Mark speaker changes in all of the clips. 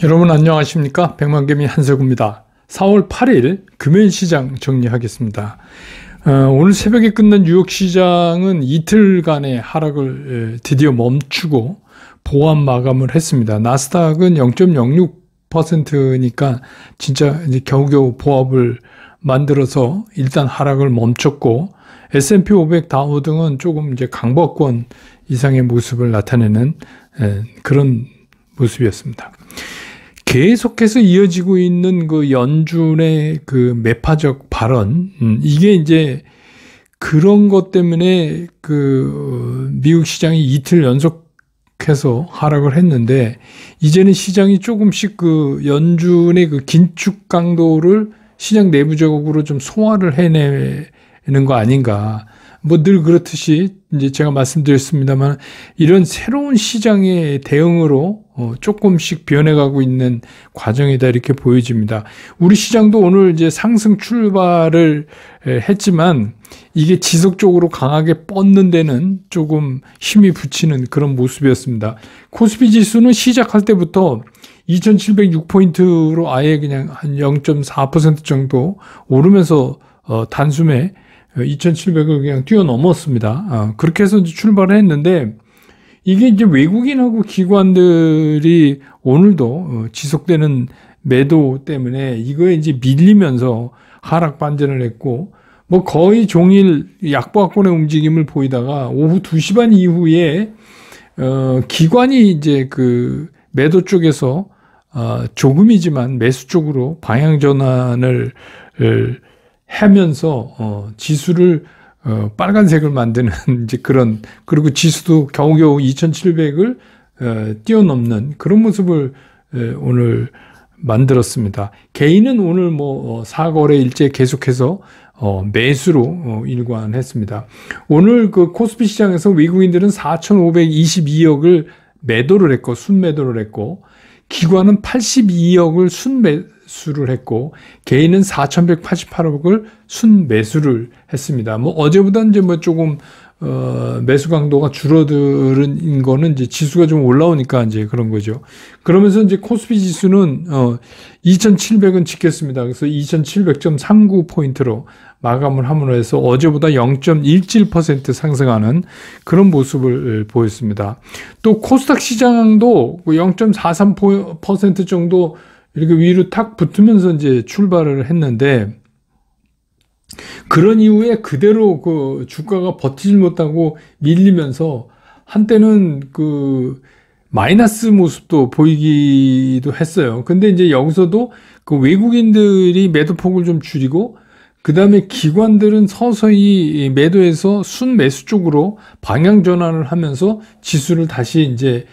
Speaker 1: 여러분 안녕하십니까? 백만개미 한석우입니다. 4월 8일 금요일시장 정리하겠습니다. 오늘 새벽에 끝난 뉴욕 시장은 이틀간의 하락을 드디어 멈추고 보합 마감을 했습니다. 나스닥은 0.06%니까 진짜 이제 겨우겨우 보합을 만들어서 일단 하락을 멈췄고, S&P 500 다우 등은 조금 이제 강보권 이상의 모습을 나타내는 그런 모습이었습니다. 계속해서 이어지고 있는 그 연준의 그 매파적 발언, 이게 이제 그런 것 때문에 그 미국 시장이 이틀 연속해서 하락을 했는데, 이제는 시장이 조금씩 그 연준의 그 긴축 강도를 시장 내부적으로 좀 소화를 해내는 거 아닌가. 뭐 늘 그렇듯이 이제 제가 말씀드렸습니다만, 이런 새로운 시장의 대응으로 조금씩 변해가고 있는 과정이다, 이렇게 보여집니다. 우리 시장도 오늘 이제 상승 출발을 했지만 이게 지속적으로 강하게 뻗는 데는 조금 힘이 붙이는 그런 모습이었습니다. 코스피 지수는 시작할 때부터 2706포인트로 아예 그냥 한 0.4% 정도 오르면서 단숨에 2700을 그냥 뛰어넘었습니다. 그렇게 해서 이제 출발을 했는데, 이게 이제 외국인하고 기관들이 오늘도 지속되는 매도 때문에 이거에 이제 밀리면서 하락 반전을 했고, 뭐 거의 종일 약보합권의 움직임을 보이다가 오후 2시 반 이후에 기관이 이제 그 매도 쪽에서 조금이지만 매수 쪽으로 방향 전환을 하면서 지수를 빨간색을 만드는 이제 그런, 그리고 지수도 겨우겨우 2700을 뛰어넘는 그런 모습을 오늘 만들었습니다. 개인은 오늘 뭐 사거래일째 계속해서 매수로 일관했습니다. 오늘 그 코스피 시장에서 외국인들은 4,522억을 매도를 했고, 순매도를 했고, 기관은 82억을 순매수를 했고, 개인은 4,188억을 순매수를 했습니다. 뭐 어제보다 이제 뭐 조금 매수 강도가 줄어든 거는 이제 지수가 좀 올라오니까 이제 그런 거죠. 그러면서 이제 코스피 지수는 2,700은 지켰습니다. 그래서 2,700.39포인트로 마감을 함으로 해서 어제보다 0.17% 상승하는 그런 모습을 보였습니다. 또 코스닥 시장도 0.43% 정도 이렇게 위로 탁 붙으면서 이제 출발을 했는데, 그런 이후에 그대로 그 주가가 버티질 못하고 밀리면서 한때는 그 마이너스 모습도 보이기도 했어요. 근데 이제 여기서도 그 외국인들이 매도폭을 좀 줄이고, 그 다음에 기관들은 서서히 매도해서 순매수 쪽으로 방향 전환을 하면서 지수를 다시 이제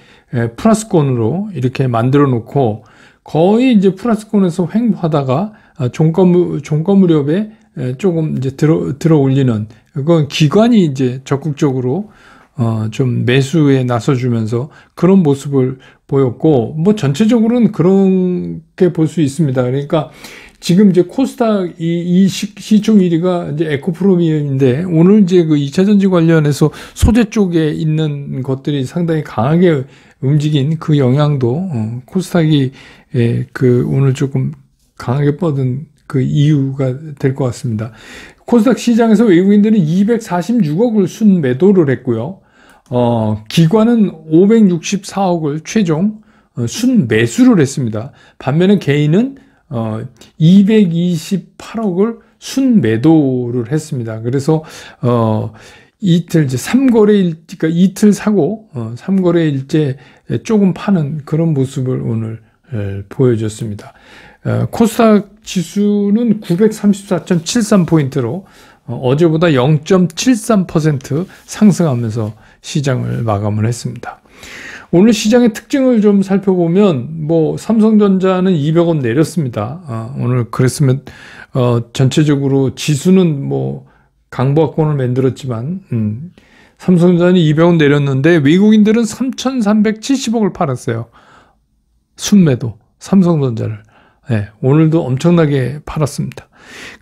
Speaker 1: 플러스권으로 이렇게 만들어 놓고, 거의 이제 플러스권에서 횡보하다가 종가 무렵에 조금 이제 들어 올리는, 그건 기관이 이제 적극적으로 좀 매수에 나서주면서 그런 모습을 보였고, 뭐 전체적으로는 그렇게 볼 수 있습니다. 그러니까 지금 이제 코스닥 이 시총 1위가 이제 에코프로미엄인데, 오늘 이제 그 2차 전지 관련해서 소재 쪽에 있는 것들이 상당히 강하게 움직인 그 영향도 코스닥이 그 오늘 조금 강하게 뻗은 그 이유가 될 것 같습니다. 코스닥 시장에서 외국인들은 246억을 순매도를 했고요. 기관은 564억을 최종 순매수를 했습니다. 반면에 개인은 228억을 순매도를 했습니다. 그래서 이틀 이제 3거래일, 그러니까 이틀 사고 3거래일째 조금 파는 그런 모습을 오늘 보여줬습니다. 코스닥 지수는 934.73포인트로 어제보다 0.73% 상승하면서 시장을 마감을 했습니다. 오늘 시장의 특징을 좀 살펴보면, 뭐 삼성전자는 200원 내렸습니다. 오늘 그랬으면 전체적으로 지수는 뭐 강보합권을 만들었지만 삼성전자는 200원 내렸는데, 외국인들은 3,370억을 팔았어요. 순매도 삼성전자를. 네, 오늘도 엄청나게 팔았습니다.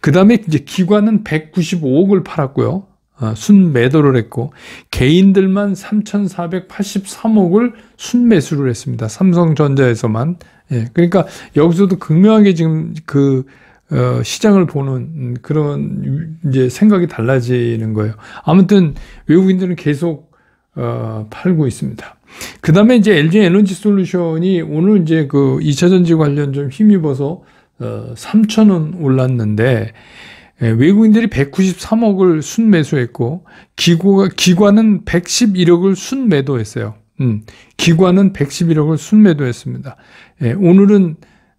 Speaker 1: 그 다음에 이제 기관은 195억을 팔았고요. 순매도를 했고 개인들만 3,483억을 순매수를 했습니다. 삼성전자에서만. 예, 그러니까 여기서도 극명하게 지금 시장을 보는 그런 이제 생각이 달라지는 거예요. 아무튼 외국인들은 계속 팔고 있습니다. 그 다음에 이제 LG 에너지 솔루션이 오늘 이제 2차 전지 관련 좀 힘입어서 3,000원 올랐는데, 외국인들이 193억을 순매수했고 기관은 111억을 순매도했어요. 기관은 111억을 순매도했습니다. 오늘은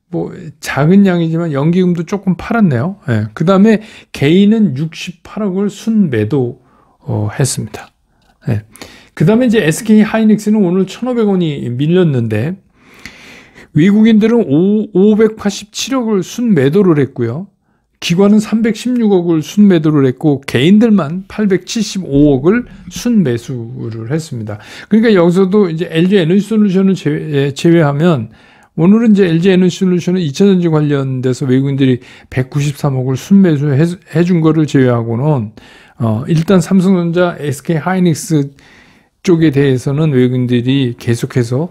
Speaker 1: 뭐 작은 양이지만 연기금도 조금 팔았네요. 그 다음에 개인은 68억을 순매도 했습니다. 그 다음에 이제 SK 하이닉스는 오늘 1,500원이 밀렸는데 외국인들은 587억을 순매도를 했고요. 기관은 316억을 순매도를 했고 개인들만 875억을 순매수를 했습니다. 그러니까 여기서도 이제 LG 에너지 솔루션을 제외하면 오늘은 이제 LG 에너지 솔루션은 2차 전지 관련돼서 외국인들이 193억을 순매수해 준 거를 제외하고는 일단 삼성전자, SK 하이닉스 쪽에 대해서는 외국인들이 계속해서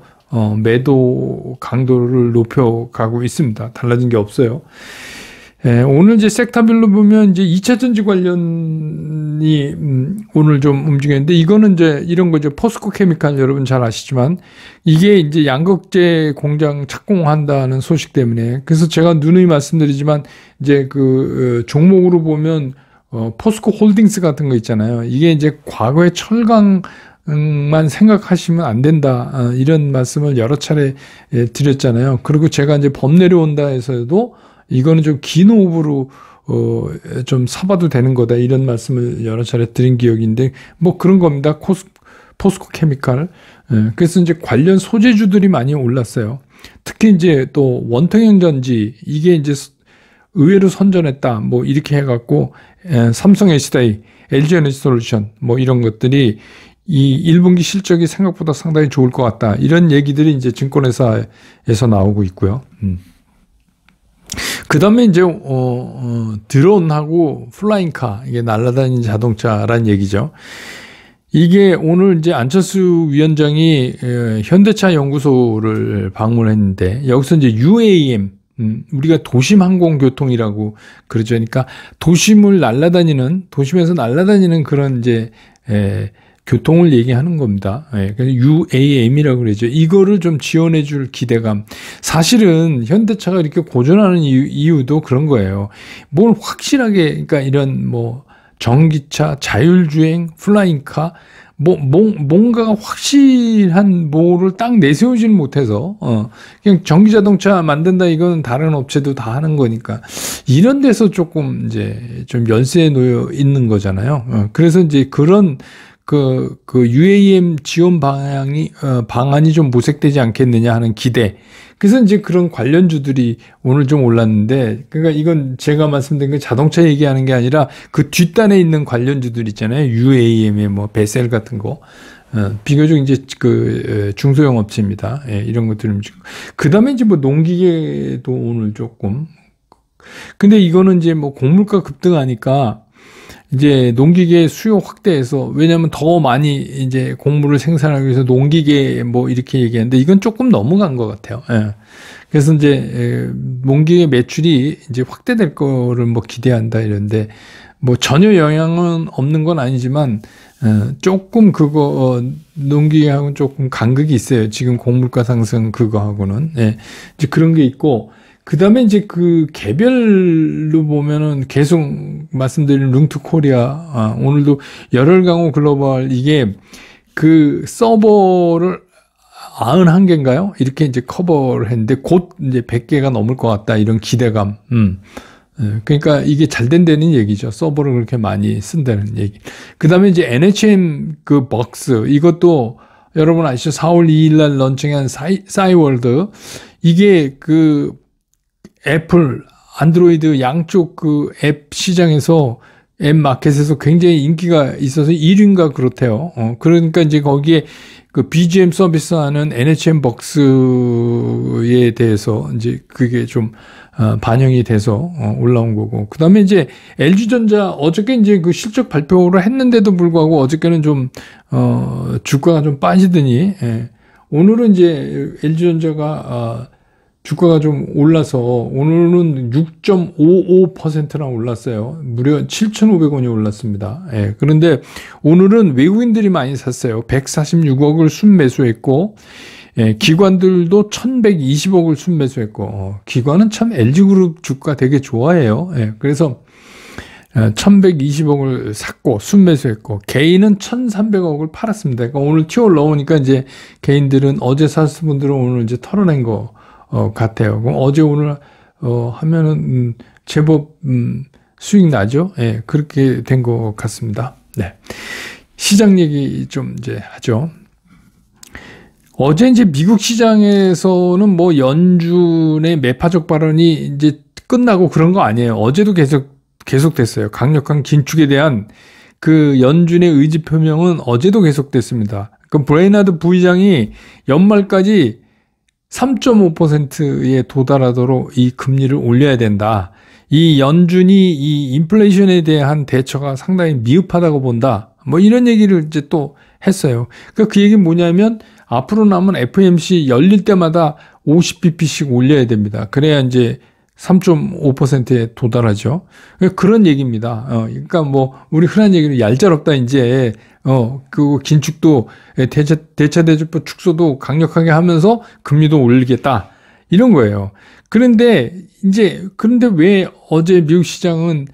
Speaker 1: 매도 강도를 높여가고 있습니다. 달라진 게 없어요. 오늘 이제 섹터별로 보면 이제 2차 전지 관련이 오늘 좀 움직였는데 이거는 이제 이런 거죠. 포스코 케미칼 여러분 잘 아시지만 이게 이제 양극재 공장 착공한다는 소식 때문에 그래서 제가 누누이 말씀드리지만 이제 종목으로 보면 포스코 홀딩스 같은 거 있잖아요. 이게 이제 과거의 철강 만 생각하시면 안 된다. 이런 말씀을 여러 차례 드렸잖아요. 그리고 제가 이제 법 내려온다에서도 이거는 좀 긴 호흡으로 좀 사봐도 되는 거다. 이런 말씀을 여러 차례 드린 기억인데 뭐 그런 겁니다. 포스코 케미칼. 그래서 이제 관련 소재주들이 많이 올랐어요. 특히 이제 또 원통형 전지 이게 이제 의외로 선전했다. 뭐 이렇게 해갖고 삼성 SDI, LG 에너지 솔루션 뭐 이런 것들이 이 1분기 실적이 생각보다 상당히 좋을 것 같다. 이런 얘기들이 이제 증권회사에서 나오고 있고요. 그 다음에 이제, 드론하고 플라잉카, 이게 날아다니는 자동차란 얘기죠. 이게 오늘 이제 안철수 위원장이 현대차 연구소를 방문했는데, 여기서 이제 UAM, 우리가 도심 항공교통이라고 그러죠. 그러니까 도심에서 날아다니는 그런 이제, 교통을 얘기하는 겁니다. 그래서 UAM이라고 그러죠. 이거를 좀 지원해 줄 기대감. 사실은 현대차가 이렇게 고전하는 이유도 그런 거예요. 뭘 확실하게, 그러니까 이런 뭐 전기차, 자율주행, 플라잉카, 뭔가가 확실한 뭐를 딱 내세우지는 못해서, 그냥 전기자동차 만든다 이거는 다른 업체도 다 하는 거니까, 이런 데서 조금 이제 좀 연세에 놓여 있는 거잖아요. 그래서 이제 그런 UAM 지원 방안이 좀 모색되지 않겠느냐 하는 기대. 그래서 이제 그런 관련주들이 오늘 좀 올랐는데, 그러니까 이건 제가 말씀드린 게 자동차 얘기하는 게 아니라 그 뒷단에 있는 관련주들 있잖아요. UAM의 뭐 베셀 같은 거. 비교적 이제 중소형 업체입니다. 이런 것들을 움직이고. 그 다음에 이제 뭐 농기계도 오늘 조금. 근데 이거는 이제 뭐 곡물가 급등하니까 이제 농기계 수요 확대해서 왜냐하면 더 많이 이제 곡물을 생산하기 위해서 농기계 뭐 이렇게 얘기하는데 이건 조금 넘어간 것 같아요. 그래서 이제 농기계 매출이 이제 확대될 거를 뭐 기대한다 이런데 뭐 전혀 영향은 없는 건 아니지만 조금 농기계하고는 조금 간극이 있어요. 지금 곡물가 상승 그거하고는 이제 그런 게 있고. 그 다음에 이제 개별로 보면은 계속 말씀드린 룽투 코리아, 오늘도 열혈강호 글로벌 이게 서버를 91개인가요? 이렇게 이제 커버를 했는데 곧 이제 100개가 넘을 것 같다. 이런 기대감. 그러니까 이게 잘 된다는 얘기죠. 서버를 그렇게 많이 쓴다는 얘기. 그 다음에 이제 NHN 벅스, 이것도 여러분 아시죠? 4월 2일 날 런칭한 싸이월드. 이게 애플, 안드로이드 양쪽 앱 시장에서 마켓에서 굉장히 인기가 있어서 1위인가 그렇대요. 그러니까 이제 거기에 그 BGM 서비스하는 NHN 벅스에 대해서 이제 그게 좀 반영이 돼서 올라온 거고. 그 다음에 이제 LG전자 어저께 이제 그 실적 발표를 했는데도 불구하고 어저께는 좀, 주가가 좀 빠지더니, 예. 오늘은 이제 LG전자가, 주가가 좀 올라서 오늘은 6.55%나 올랐어요. 무려 7,500원이 올랐습니다. 예. 그런데 오늘은 외국인들이 많이 샀어요. 146억을 순매수했고, 예, 기관들도 1,120억을 순매수했고, 기관은 참 LG그룹 주가 되게 좋아해요. 예, 그래서 1,120억을 샀고 순매수했고, 개인은 1,300억을 팔았습니다. 그러니까 오늘 튀어 올라오니까 이제 개인들은 어제 샀을 분들은 오늘 이제 털어낸 거 같아요. 그럼 어제 오늘 하면은 제법 수익 나죠. 예, 그렇게 된 것 같습니다. 네, 시장 얘기 좀 이제 하죠. 어제 이제 미국 시장에서는 뭐 연준의 매파적 발언이 이제 끝나고 그런 거 아니에요. 어제도 계속됐어요. 강력한 긴축에 대한 그 연준의 의지 표명은 어제도 계속됐습니다. 그 브레이나드 부의장이 연말까지 3.5%에 도달하도록 이 금리를 올려야 된다. 이 연준이 이 인플레이션에 대한 대처가 상당히 미흡하다고 본다. 뭐 이런 얘기를 이제 또 했어요. 그러니까 그 얘기는 뭐냐면 앞으로 남은 FOMC 열릴 때마다 50bp씩 올려야 됩니다. 그래야 이제 3.5%에 도달하죠. 그런 얘기입니다. 그러니까 뭐 우리 흔한 얘기로 얄짤없다 이제 그 긴축도 대차 대조법 축소도 강력하게 하면서 금리도 올리겠다 이런 거예요. 그런데 왜 어제 미국 시장은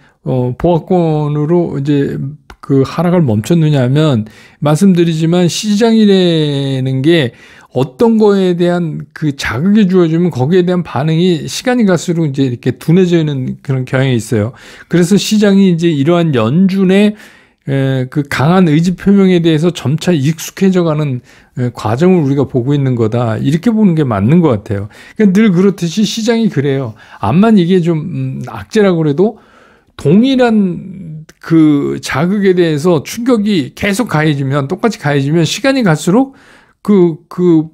Speaker 1: 보합권으로 이제 그 하락을 멈췄느냐 하면 말씀드리지만 시장이라는 게 어떤 거에 대한 그 자극이 주어지면 거기에 대한 반응이 시간이 갈수록 이제 이렇게 둔해지는 그런 경향이 있어요. 그래서 시장이 이제 이러한 연준의 그 강한 의지 표명에 대해서 점차 익숙해져가는 과정을 우리가 보고 있는 거다. 이렇게 보는 게 맞는 것 같아요. 그러니까 늘 그렇듯이 시장이 그래요. 암만 이게 좀 악재라고 그래도 동일한 그 자극에 대해서 충격이 계속 가해지면 똑같이 가해지면 시간이 갈수록 그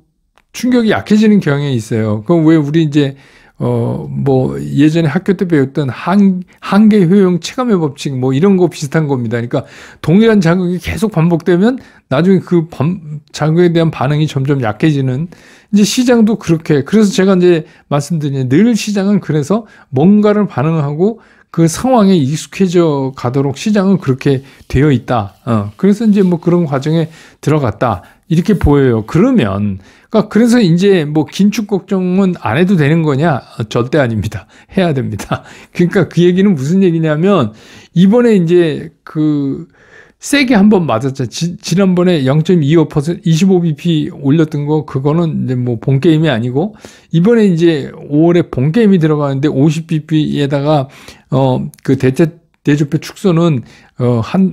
Speaker 1: 충격이 약해지는 경향이 있어요. 그럼 왜 우리 이제 뭐 예전에 학교 때 배웠던 한계 효용 체감의 법칙 뭐 이런 거 비슷한 겁니다. 그러니까 동일한 자극이 계속 반복되면 나중에 그 자극에 대한 반응이 점점 약해지는 이제 시장도 그렇게. 그래서 제가 이제 말씀드린 늘 시장은 그래서 뭔가를 반응하고 그 상황에 익숙해져 가도록 시장은 그렇게 되어 있다. 그래서 이제 뭐 그런 과정에 들어갔다. 이렇게 보여요. 그러면, 그래서 이제 뭐 긴축 걱정은 안 해도 되는 거냐? 절대 아닙니다. 해야 됩니다. 그러니까 그 얘기는 무슨 얘기냐면, 이번에 이제 세게 한번 맞았죠. 지난번에 0.25%, 25bp 올렸던 거, 그거는 이제 뭐 본게임이 아니고, 이번에 이제 5월에 본게임이 들어가는데 50bp에다가, 그 대조표 축소는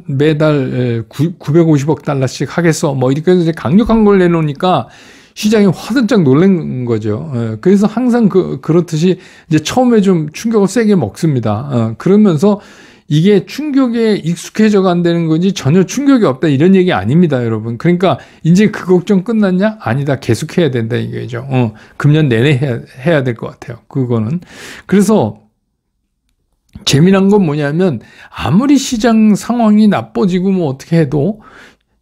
Speaker 1: 매달 950억 달러씩 하겠어. 뭐 이렇게 해서 이제 강력한 걸 내놓으니까 시장이 화들짝 놀란 거죠. 그래서 항상 그렇듯이 이제 처음에 좀 충격을 세게 먹습니다. 그러면서 이게 충격에 익숙해져 간다는 건지 전혀 충격이 없다 이런 얘기 아닙니다, 여러분. 그러니까 이제 그 걱정 끝났냐? 아니다. 계속해야 된다 이거죠. 금년 내내 해야 될 것 같아요. 그거는. 그래서 재미난 건 뭐냐면 아무리 시장 상황이 나빠지고 뭐 어떻게 해도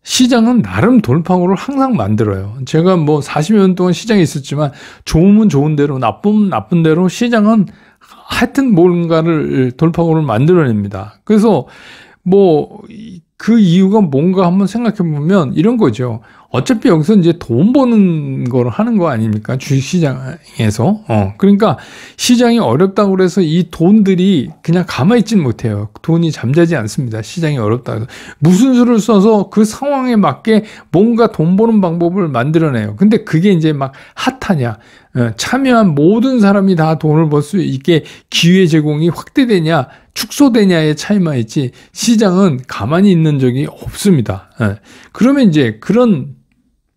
Speaker 1: 시장은 나름 돌파구를 항상 만들어요. 제가 뭐 40여 년 동안 시장에 있었지만 좋으면 좋은 대로 나쁘면 나쁜 대로 시장은 하여튼 뭔가를 돌파구를 만들어냅니다. 그래서 뭐 그 이유가 뭔가 한번 생각해 보면 이런 거죠. 어차피 여기서 이제 돈 버는 걸 하는 거 아닙니까? 주식시장에서. 그러니까 시장이 어렵다고 그래서 이 돈들이 그냥 가만히 있진 못해요. 돈이 잠자지 않습니다. 시장이 어렵다고 해서. 무슨 수를 써서 그 상황에 맞게 뭔가 돈 버는 방법을 만들어내요. 근데 그게 이제 막 핫하냐. 참여한 모든 사람이 다 돈을 벌 수 있게 기회 제공이 확대되냐, 축소되냐의 차이만 있지, 시장은 가만히 있는 적이 없습니다. 그러면 이제 그런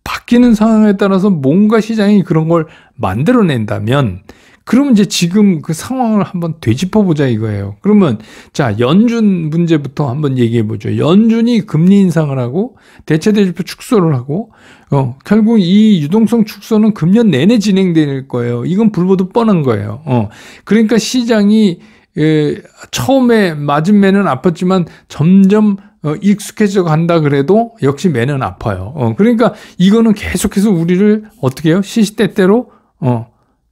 Speaker 1: 바뀌는 상황에 따라서 뭔가 시장이 그런 걸 만들어낸다면 그러면 이제 지금 그 상황을 한번 되짚어 보자 이거예요. 그러면 자, 연준 문제부터 한번 얘기해 보죠. 연준이 금리 인상을 하고 대체대조표 축소를 하고 결국 이 유동성 축소는 금년 내내 진행될 거예요. 이건 불보듯 뻔한 거예요. 그러니까 시장이 처음에 맞은 매는 아팠지만 점점 익숙해져 간다 그래도 역시 매는 아파요. 그러니까 이거는 계속해서 우리를 어떻게 해요? 시시때때로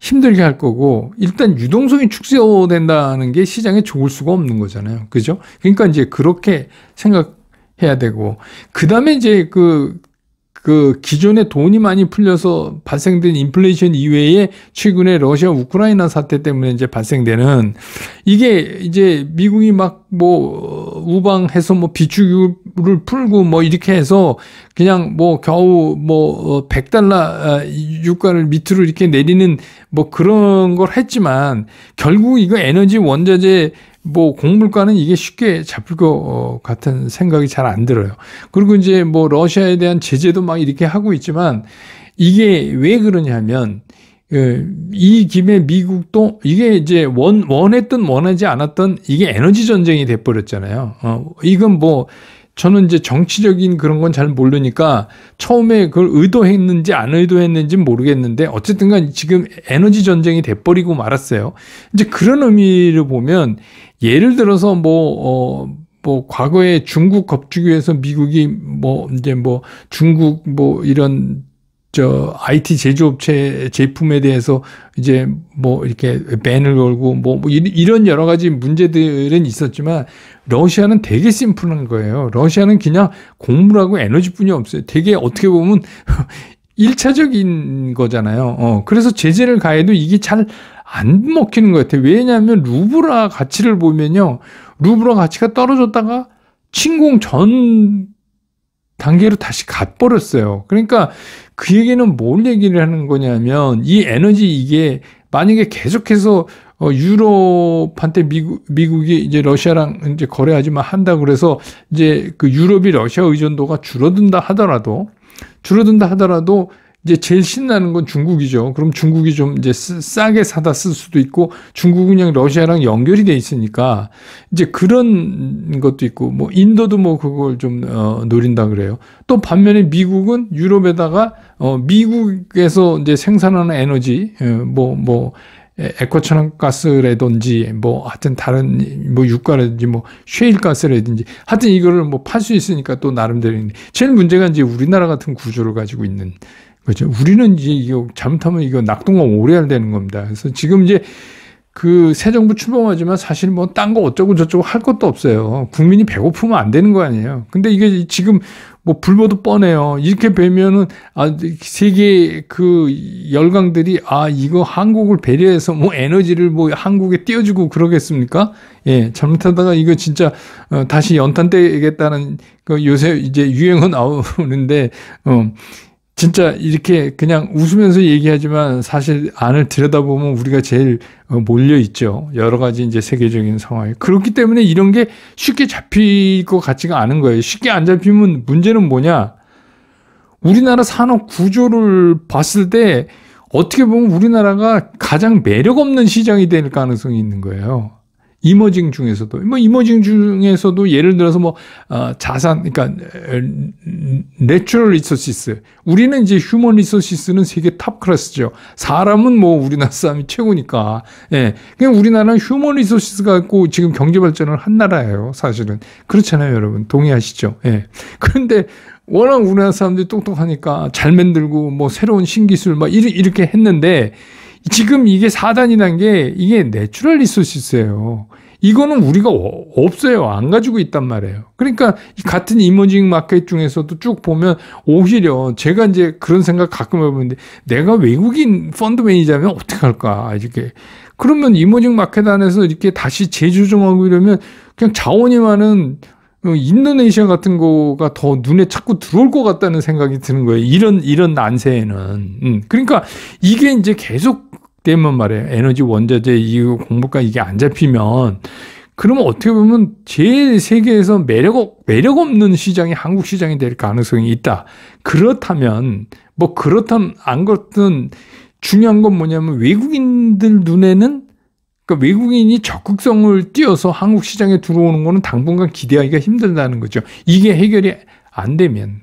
Speaker 1: 힘들게 할 거고, 일단 유동성이 축소된다는 게 시장에 좋을 수가 없는 거잖아요. 그죠? 그러니까 이제 그렇게 생각해야 되고, 그 다음에 이제 그 기존에 돈이 많이 풀려서 발생된 인플레이션 이외에 최근에 러시아 우크라이나 사태 때문에 이제 발생되는 이게 이제 미국이 막 뭐 우방해서 뭐 비축유를 풀고 뭐 이렇게 해서 그냥 뭐 겨우 뭐 $100 유가를 밑으로 이렇게 내리는 뭐 그런 걸 했지만 결국 이거 에너지 원자재 뭐 곡물가는 이게 쉽게 잡힐 것 같은 생각이 잘 안 들어요. 그리고 이제 뭐 러시아에 대한 제재도 막 이렇게 하고 있지만 이게 왜 그러냐면 이 김에 미국도 이게 이제 원했든 원하지 않았던 이게 에너지 전쟁이 돼버렸잖아요. 이건 뭐 저는 이제 정치적인 그런 건 잘 모르니까 처음에 그걸 의도했는지 안 의도했는지 모르겠는데 어쨌든 간 지금 에너지 전쟁이 돼버리고 말았어요. 이제 그런 의미를 보면 예를 들어서 뭐 과거에 중국 겁주기 위해서 미국이 이제 중국 이런 IT 제조업체 제품에 대해서 이제 이렇게 밴을 걸고 이런 여러 가지 문제들은 있었지만 러시아는 되게 심플한 거예요. 러시아는 그냥 곡물하고 에너지뿐이 없어요. 되게 어떻게 보면 1차적인 거잖아요. 그래서 제재를 가해도 이게 잘 안 먹히는 것 같아요. 왜냐하면 루블화 가치를 보면요. 루블화 가치가 떨어졌다가 침공 전 단계로 다시 가버렸어요. 그러니까 그 얘기는 뭘 얘기를 하는 거냐면 이 에너지 이게 만약에 계속해서 유럽한테 미국이 이제 러시아랑 이제 거래하지만 한다 그래서 이제 그 유럽이 러시아 의존도가 줄어든다 하더라도 이제 제일 신나는 건 중국이죠. 그럼 중국이 좀 이제 싸게 사다 쓸 수도 있고 중국은 그냥 러시아랑 연결이 돼 있으니까 이제 그런 것도 있고 인도도 그걸 좀 노린다 그래요. 또 반면에 미국은 유럽에다가 미국에서 이제 생산하는 에너지 액화천연가스라든지 하여튼 다른 유가라든지 셰일가스라든지 하여튼 이거를 팔 수 있으니까 또 나름대로 있는데 제일 문제가 이제 우리나라 같은 구조를 가지고 있는 거죠. 우리는 이제 이거 잘못하면 이거 낙동강 오래야 되는 겁니다. 그래서 지금 이제 그 새 정부 출범하지만 사실 딴 거 어쩌고 저쩌고 할 것도 없어요. 국민이 배고프면 안 되는 거 아니에요. 근데 이게 지금 불보듯 뻔해요. 이렇게 뵈면은 세계 그 열강들이 이거 한국을 배려해서 에너지를 한국에 띄워주고 그러겠습니까? 예, 잘못하다가 이거 진짜 다시 연탄 떼겠다는 그 요새 이제 유행어 나오는데 진짜 이렇게 그냥 웃으면서 얘기하지만 사실 안을 들여다보면 우리가 제일 몰려있죠. 여러 가지 이제 세계적인 상황이. 그렇기 때문에 이런 게 쉽게 잡힐 것 같지가 않은 거예요. 쉽게 안 잡히면 문제는 뭐냐? 우리나라 산업 구조를 봤을 때 어떻게 보면 우리나라가 가장 매력 없는 시장이 될 가능성이 있는 거예요. 이머징 중에서도 예를 들어서 자산, 그러니까 내추럴 리소시스. 우리는 이제 휴먼 리소시스는 세계 탑 클래스죠. 사람은 우리나라 사람이 최고니까. 예. 그냥 우리나라는 휴먼 리소시스 갖고 지금 경제 발전을 한 나라예요. 사실은. 그렇잖아요, 여러분. 동의하시죠? 예. 그런데 워낙 우리나라 사람들이 똑똑하니까 잘 만들고 새로운 신기술 이렇게 했는데 지금 이게 4단이 난 게 이게 내추럴 리소시스예요. 이거는 우리가 없어요. 안 가지고 있단 말이에요. 그러니까 같은 이머징 마켓 중에서도 쭉 보면 오히려 제가 이제 그런 생각 가끔 해보는데 내가 외국인 펀드 매니저면 어떻게 할까 이렇게. 그러면 이머징 마켓 안에서 이렇게 다시 재조정하고 이러면 그냥 자원이 많은 인도네시아 같은 거가 더 눈에 자꾸 들어올 것 같다는 생각이 드는 거예요. 이런 난세에는. 그러니까 이게 이제 계속 되면 말이에요. 에너지 원자재 이거 공급가 이게 안 잡히면 그러면 어떻게 보면 제일 세계에서 매력 없는 시장이 한국 시장이 될 가능성이 있다. 그렇다면 안 그렇든 중요한 건 뭐냐면 외국인들 눈에는 그러니까 외국인이 적극성을 띄어서 한국 시장에 들어오는 거는 당분간 기대하기가 힘들다는 거죠. 이게 해결이 안 되면.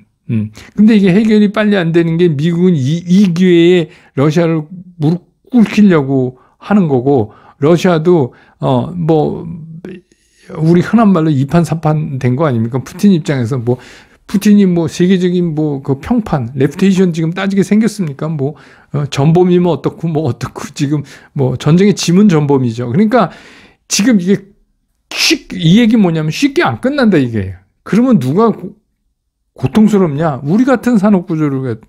Speaker 1: 근데 이게 해결이 빨리 안 되는 게 미국은 이 기회에 러시아를 무릎 꿇히려고 하는 거고, 러시아도 우리 흔한 말로 2판 4판 된 거 아닙니까? 푸틴 입장에서 푸틴이 세계적인 그 평판, 레퓨테이션 지금 따지게 생겼습니까? 전범이면 어떻고 지금 전쟁의 짐은 전범이죠. 그러니까 지금 이게 이 얘기 뭐냐면 쉽게 안 끝난다 이게. 그러면 누가 고통스럽냐? 우리 같은 산업 구조를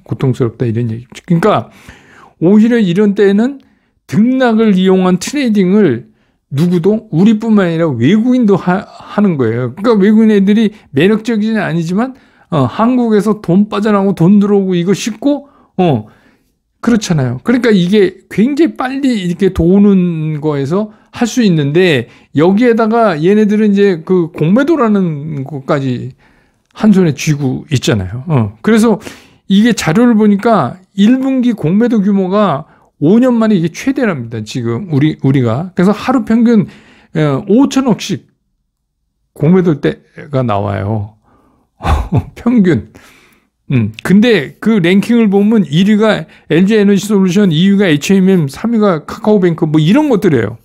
Speaker 1: 고통스럽다 이런 얘기죠. 그러니까 오히려 이런 때는 등락을 이용한 트레이딩을 누구도 우리뿐만 아니라 외국인도 하는 거예요. 그러니까 외국인 애들이 매력적이진 아니지만 한국에서 돈 빠져나오고 돈 들어오고 이거 쉽고 그렇잖아요. 그러니까 이게 굉장히 빨리 이렇게 도는 거에서 할 수 있는데 여기에다가 얘네들은 이제 그 공매도라는 것까지 한 손에 쥐고 있잖아요. 그래서 이게 자료를 보니까 1분기 공매도 규모가 5년 만에 이게 최대랍니다. 지금 우리가. 그래서 하루 평균 5천억씩 공매도 때가 나와요. 평균. 근데 그 랭킹을 보면 1위가 LG에너지솔루션, 2위가 H&M, 3위가 카카오뱅크 이런 것들이에요.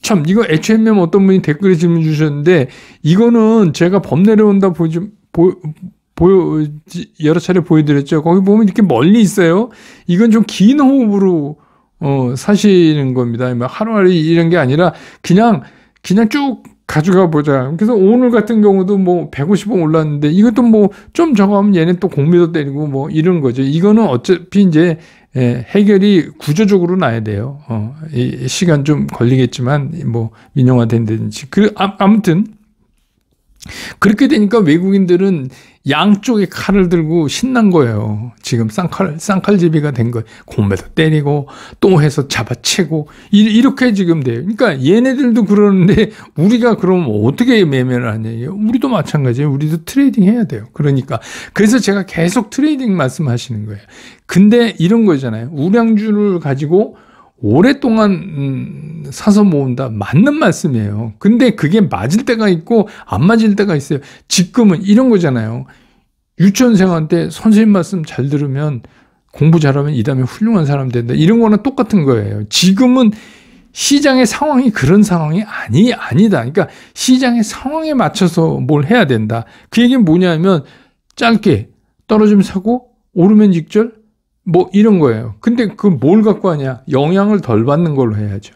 Speaker 1: 참 이거 H&M 어떤 분이 댓글에 질문 주셨는데 이거는 제가 법 내려온다 여러 차례 보여드렸죠. 거기 보면 이렇게 멀리 있어요. 이건 좀 긴 호흡으로 사시는 겁니다. 하루하루 이런 게 아니라 그냥 쭉 가져가 보자. 그래서 오늘 같은 경우도 150원 올랐는데 이것도 좀 저거 하면 얘네 또 공매도 때리고 이런 거죠. 이거는 어차피 이제 해결이 구조적으로 나야 돼요. 시간 좀 걸리겠지만 민영화된다든지. 아무튼 그렇게 되니까 외국인들은 양쪽에 칼을 들고 신난 거예요. 지금 쌍칼제비가 된 거예요. 공매도 때리고 또 해서 잡아채고 이렇게 지금 돼요. 그러니까 얘네들도 그러는데 우리가 그럼 어떻게 매매를 하냐. 우리도 마찬가지예요. 우리도 트레이딩 해야 돼요. 그러니까 그래서 제가 계속 트레이딩 말씀하시는 거예요. 근데 이런 거잖아요. 우량주를 가지고 오랫동안 사서 모은다. 맞는 말씀이에요. 근데 그게 맞을 때가 있고 안 맞을 때가 있어요. 지금은 이런 거잖아요. 유치원생한테 선생님 말씀 잘 들으면 공부 잘하면 이 다음에 훌륭한 사람 된다. 이런 거는 똑같은 거예요. 지금은 시장의 상황이 그런 상황이 아니다. 그러니까 시장의 상황에 맞춰서 뭘 해야 된다. 그 얘기는 뭐냐면 짧게 떨어지면 사고 오르면 직절 이런 거예요. 근데 그 뭘 갖고 하냐? 영향을 덜 받는 걸로 해야죠.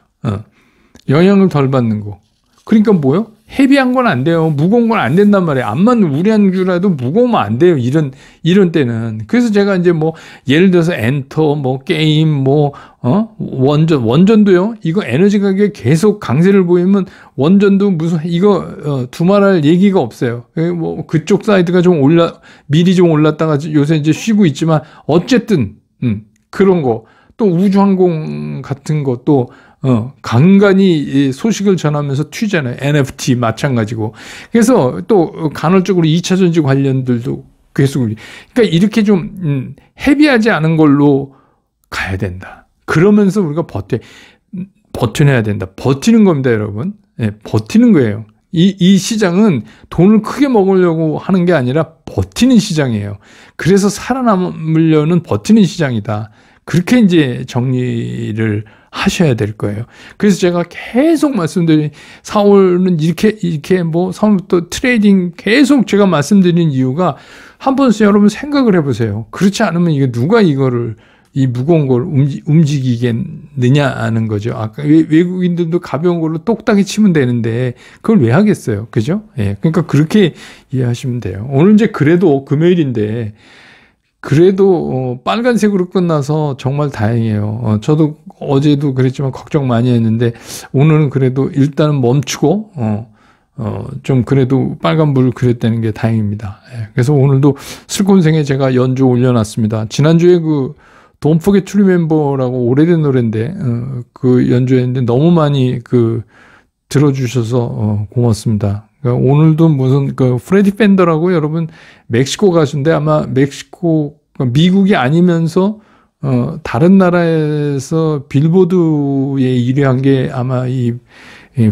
Speaker 1: 영향을 덜 받는 거. 그러니까 뭐요? 헤비한 건 안 돼요. 무거운 건 안 된단 말이에요. 안 맞는 우량주라도 무거우면 안 돼요. 이런 때는. 그래서 제가 이제 예를 들어서 엔터, 게임, 원전도요. 이거 에너지 가격에 계속 강세를 보이면 원전도 이거 두말할 얘기가 없어요. 그쪽 사이드가 미리 좀 올랐다가 요새 이제 쉬고 있지만 어쨌든, 그런 거. 또 우주항공 같은 것도 간간히 소식을 전하면서 튀잖아요. NFT 마찬가지고. 그래서 또 간헐적으로 2차 전지 관련들도 계속. 그러니까 이렇게 좀 헤비하지 않은 걸로 가야 된다. 그러면서 우리가 버텨내야 된다. 버티는 겁니다, 여러분. 네, 버티는 거예요. 이 시장은 돈을 크게 먹으려고 하는 게 아니라 버티는 시장이에요. 그래서 살아남으려는 버티는 시장이다. 그렇게 이제 정리를 하셔야 될 거예요. 그래서 제가 계속 말씀드린 4월은 이렇게 3월부터 트레이딩 계속 제가 말씀드린 이유가 한 번씩 여러분 생각을 해보세요. 그렇지 않으면 이게 누가 이 무거운 걸 움직이겠느냐 하는 거죠. 아까 외국인들도 가벼운 걸로 똑딱이 치면 되는데 그걸 왜 하겠어요. 그죠? 예. 그러니까 그렇게 이해하시면 돼요. 오늘 이제 그래도 금요일인데 그래도 빨간색으로 끝나서 정말 다행이에요. 저도 어제도 그랬지만 걱정 많이 했는데 오늘은 그래도 일단은 멈추고 좀 그래도 빨간불을 그렸다는 게 다행입니다. 예. 그래서 오늘도 슬콘생에 제가 연주 올려놨습니다. 지난주에 Don't Forget to Remember라고 오래된 노래인데 그 연주했는데 너무 많이 들어주셔서 고맙습니다. 그러니까 오늘도 무슨 프레디 펜더라고 여러분 멕시코 가수인데 아마 미국이 아니면서 다른 나라에서 빌보드에 1위 한 게 아마 이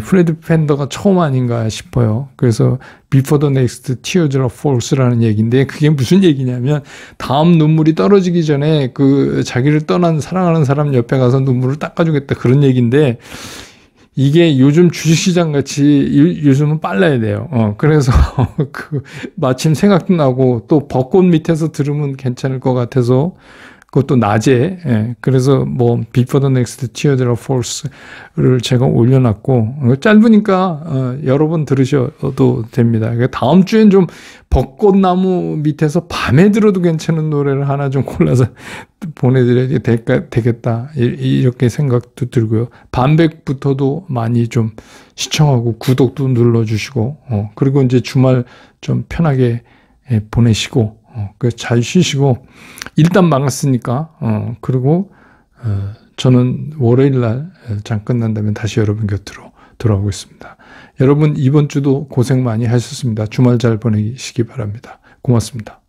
Speaker 1: 프레드 펜더가 처음 아닌가 싶어요. 그래서 Before the Next Tears Are Falls라는 얘기인데 그게 무슨 얘기냐면 다음 눈물이 떨어지기 전에 그 자기를 떠난 사랑하는 사람 옆에 가서 눈물을 닦아주겠다 그런 얘기인데 이게 요즘 주식시장 같이 요즘은 빨라야 돼요. 그래서 그 마침 생각도 나고 또 벚꽃 밑에서 들으면 괜찮을 것 같아서 그것도 낮에, 예. 그래서 뭐, Before the Next Tears Are Falls를 제가 올려놨고, 짧으니까, 여러 번 들으셔도 됩니다. 다음 주엔 좀 벚꽃나무 밑에서 밤에 들어도 괜찮은 노래를 하나 좀 골라서 보내드려야 되겠다. 이렇게 생각도 들고요. 반백부터도 많이 좀 시청하고 구독도 눌러주시고, 그리고 이제 주말 좀 편하게 보내시고, 잘 쉬시고, 일단 막았으니까, 그리고, 저는 월요일 날 장 끝난다면 다시 여러분 곁으로 돌아오겠습니다. 여러분, 이번 주도 고생 많이 하셨습니다. 주말 잘 보내시기 바랍니다. 고맙습니다.